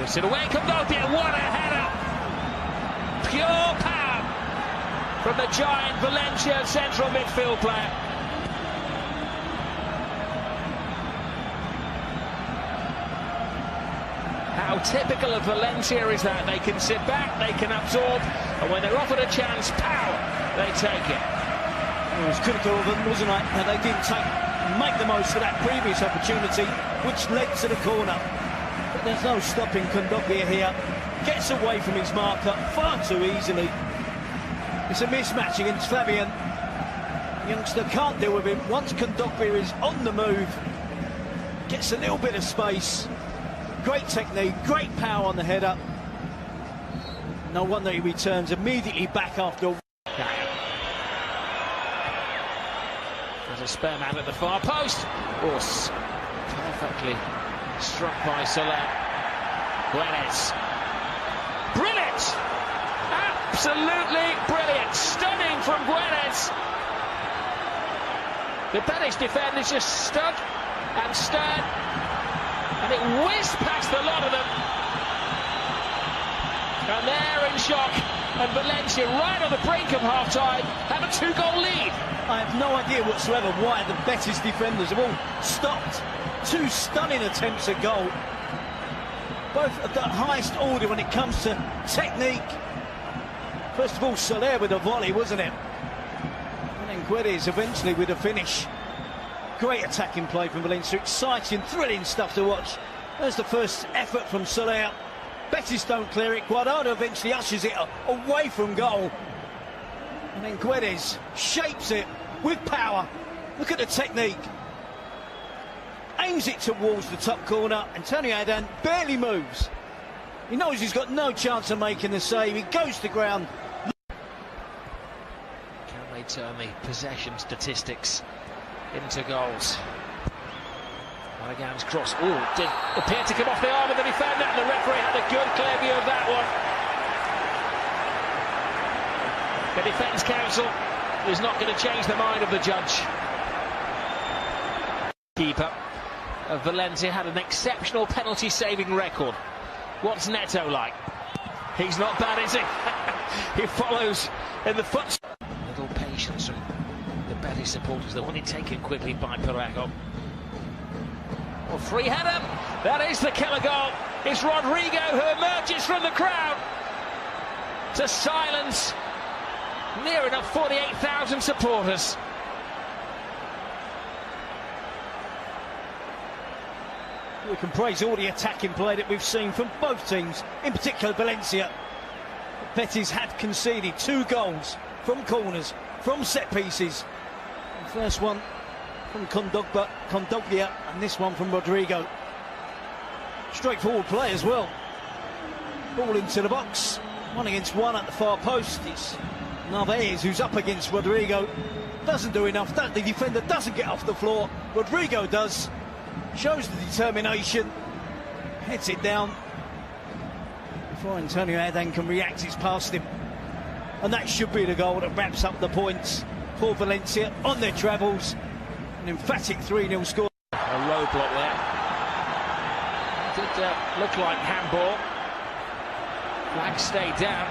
Twisted away, Tنبيه, what a header! Pure power from the giant Valencia central midfield player. How typical of Valencia is that they can sit back, they can absorb, and when they're offered a chance, power, they take it. It was critical of them, wasn't it? And they didn't make the most of that previous opportunity, which led to the corner. But there's no stopping Tنبيه here. Gets away from his marker far too easily. It's a mismatch against Fabian. The youngster can't deal with him. Once Tنبيه is on the move, gets a little bit of space. Great technique, great power on the header. No wonder he returns immediately back after. There's a spare man at the far post. Perfectly struck by Soler. Guedes. Brilliant! Absolutely brilliant. Stunning from Guedes. The Betis defenders just stood and stared, and it whizzed past the lot of them. And they're in shock. And Valencia, right on the brink of half-time, have a 2-goal lead. I have no idea whatsoever why the Betis defenders have all stopped. Two stunning attempts at goal. Both at the highest order when it comes to technique. First of all, Soler with a volley, wasn't it? And then Guedes eventually with a finish. Great attacking play from Valencia. Exciting, thrilling stuff to watch. There's the first effort from Soler. Betis don't clear it. Guardado eventually ushers it away from goal. And then Guedes shapes it with power. Look at the technique. Aims it towards the top corner. Antonio Adan barely moves. He knows he's got no chance of making the save. He goes to ground. Can they turn the possession statistics into goals? Maragan's cross, did appear to come off the arm of the defender, and the referee had a good clear view of that one. The Defence Council is not going to change the mind of the judge. Keeper of Valencia had an exceptional penalty saving record. What's Neto like? He's not bad, is he? He follows in the footsteps. Little patience from the Betis supporters. They want it taken quickly by Parejo. Well, free header. That is the killer goal. It's Rodrigo who emerges from the crowd to silence near enough 48,000 supporters. We can praise all the attacking play that we've seen from both teams, in particular Valencia. Betis had conceded 2 goals from corners, from set pieces. The first one from Tنبيه, and this one from Rodrigo. Straightforward play as well. Ball into the box, 1 against 1 at the far post. It's Narvaez who's up against Rodrigo. Doesn't do enough. The defender doesn't get off the floor. Rodrigo does. Shows the determination. Heads it down. Before Antonio Adan can react, it's past him. And that should be the goal that wraps up the points for Valencia on their travels. An emphatic 3-0 score. A roadblock there. It did look like handball. Flag stayed down.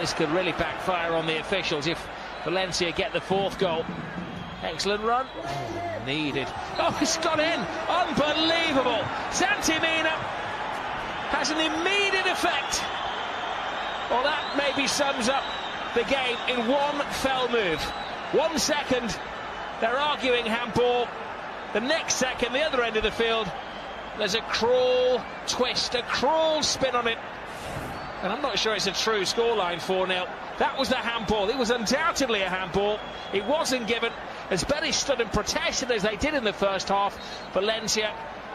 This could really backfire on the officials if Valencia get the 4th goal. Excellent run. Needed. Oh, it's gone in. Unbelievable. Santimina has an immediate effect. Well, that maybe sums up the game in one fell move. 1 second, they're arguing handball. The next second, the other end of the field, there's a cruel twist, a cruel spin on it. And I'm not sure it's a true scoreline, 4-0. That was the handball. It was undoubtedly a handball. It wasn't given. As Betis stood and protested as they did in the first half, Valencia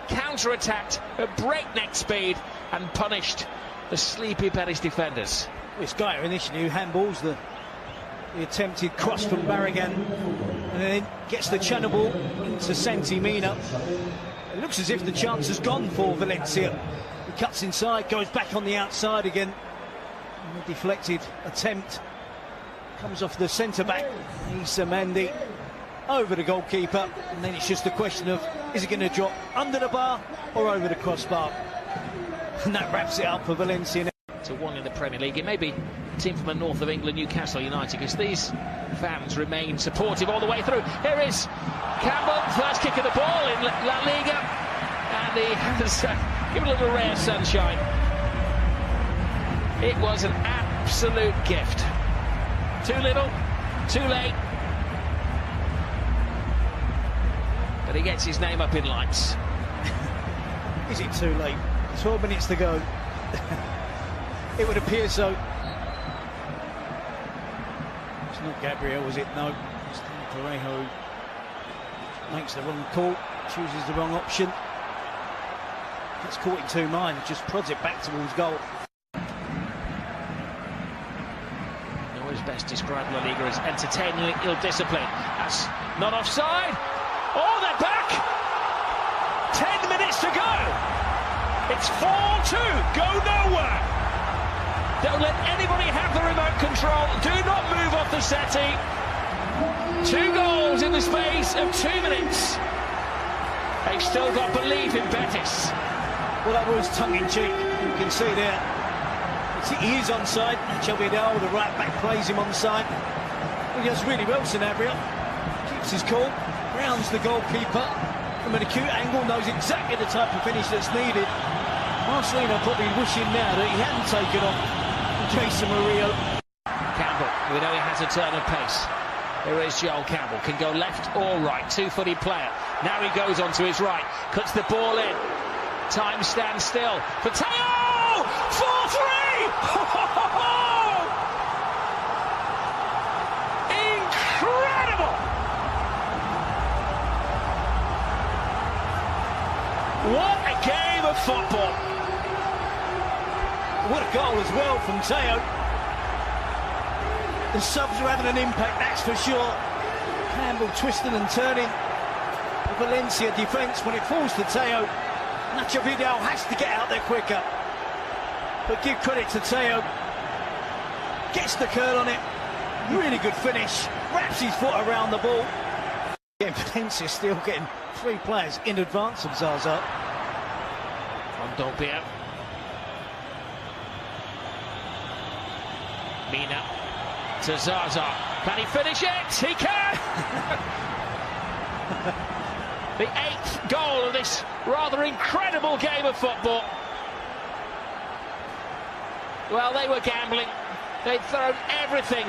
counter-attacked at breakneck speed and punished the sleepy Betis defenders. This guy initially who handballs the attempted cross from Barragan, and then gets the channel ball into Santimina. It looks as if the chance has gone for Valencia. He cuts inside, goes back on the outside again. And the deflected attempt comes off the centre-back, Issa Mendy, over the goalkeeper, and then it's just a question of, is it going to drop under the bar or over the crossbar? And that wraps it up for Valencia. To one in the Premier League. It may be a team from the north of England, Newcastle United, because these fans remain supportive all the way through. Here is Campbell, first kick of the ball in La Liga, and he has given a little ray of sunshine. It was an absolute gift. Too little, too late, but he gets his name up in lights. Is it too late? 12 minutes to go. It would appear so. It's not Gabriel, is it? No. It's Parejo. Makes the wrong call, chooses the wrong option. Gets caught in two minds, just prods it back towards goal. Always best described La Liga as entertainingly ill-disciplined. That's not offside. Oh, they're back! 10 minutes to go! It's 4-2, go nowhere! Don't let anybody have the remote control. Do not move off the settee. 2 goals in the space of 2 minutes. They've still got belief in Beitis. Well, that was tongue-in-cheek. You can see there. He is onside. Vidal, the right back, plays him onside. He does really well, Sanabria. Keeps his cool. Rounds the goalkeeper from an acute angle. Knows exactly the type of finish that's needed. Marcelino probably wishing now that he hadn't taken off Jason Murillo. Campbell, we know he has a turn of pace. Here is Joel Campbell, can go left or right, two-footed player. Now he goes on to his right, cuts the ball in. Time stands still for Teo! 4-3! Incredible! What a game of football! What a goal as well from Teo. The subs are having an impact, that's for sure. Campbell twisting and turning. The Valencia defence when it falls to Teo. Nacho Vidal has to get out there quicker. But give credit to Teo. Gets the curl on it. Really good finish. Wraps his foot around the ball. Valencia still getting 3 players in advance of Zaza. On Tobia. Mina to Zaza. Can he finish it? He can! The 8th goal of this rather incredible game of football. Well, they were gambling. They'd thrown everything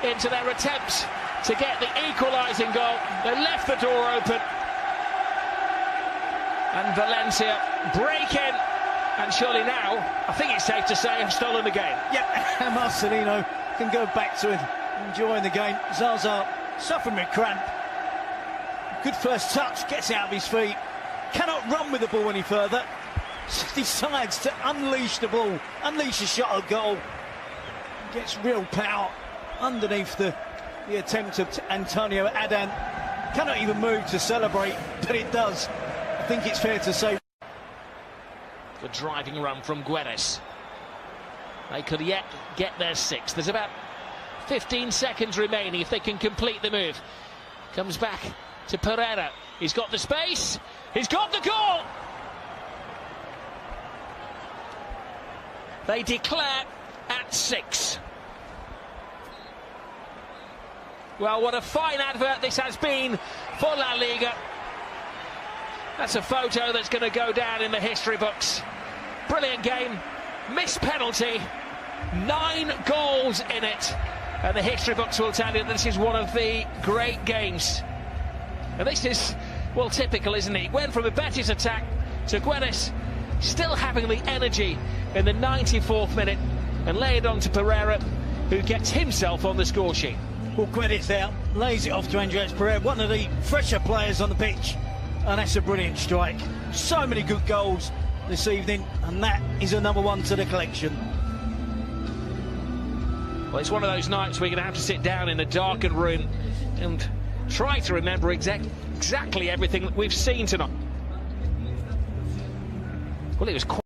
into their attempts to get the equalising goal. They left the door open. And Valencia break in. And surely now, I think it's safe to say, have stolen the game. Yep, Marcelino can go back to enjoying the game. Zaza suffering with cramp. Good first touch, gets out of his feet. Cannot run with the ball any further. Decides to unleash the ball, unleash a shot at goal. Gets real power underneath the attempt of Antonio Adan. Cannot even move to celebrate, but it does. I think it's fair to say. Good driving run from Guedes. They could yet get their 6th. There's about 15 seconds remaining if they can complete the move. Comes back to Pereira. He's got the space. He's got the goal. They declare at 6. Well, what a fine advert this has been for La Liga. That's a photo that's going to go down in the history books. Brilliant game, missed penalty, 9 goals in it. And the history books will tell you that this is one of the great games. And this is, well, typical, isn't it? Went from a Betis attack to Guedes still having the energy in the 94th minute and lay it on to Pereira, who gets himself on the score sheet. Well, Guedes there, lays it off to Andres Pereira, one of the fresher players on the pitch. And that's a brilliant strike. So many good goals this evening, and that is another one to the collection. Well, it's one of those nights where you're going to have to sit down in a darkened room and try to remember exactly everything that we've seen tonight. Well, it was quite